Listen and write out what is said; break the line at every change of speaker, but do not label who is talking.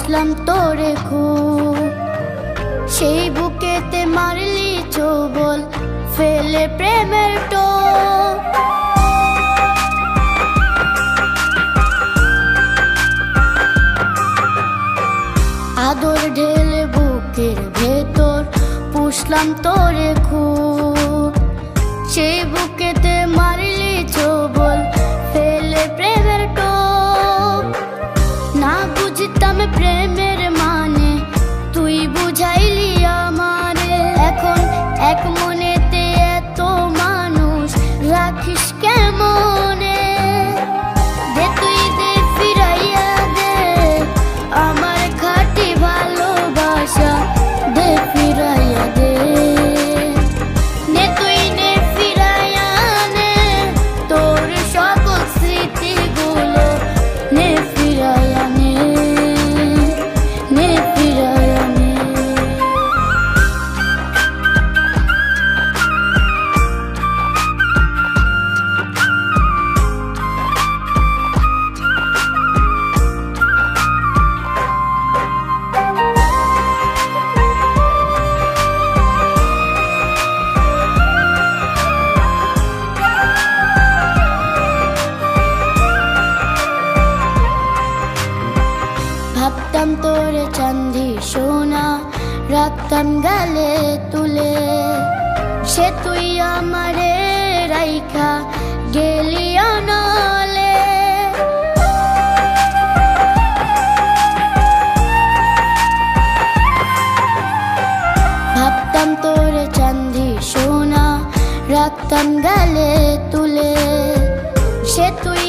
পুষলাম তোরে খুব, সেই বুকেতে মারলি ছোবল ফেলে প্রেমের টোপ। আদর ঢেলে বুকের ভেতর পুষলাম তোরে খুব, সেই বুকেতে মারলি ছোবল ফেলে প্রেমের টোপ। না বুঝতাম প্রেমের মানে, তুই বুঝাইলি আমারে। এখন এক মনেতে এত মানুষ রাখিস কেমনে? দে তুই দে ফিরাইয়া দে আমার খাঁটি ভালোবাসা, দে ফিরাইয়া দে। নে তুই নে ফিরাইয়া নে তোর সকল স্মৃতিগুলো, নে ফিরাইয়া নে, নে ফিরাইয়া নে। ভাবতাম তোরে চাঁদি সোনা, রাখতাম গালে তুলে, সে তুই আমারে রাইখা গেলি অনলে। ভাবতাম তোরে চাঁদি সোনা, রাখতাম গালে তুলে, সে তুই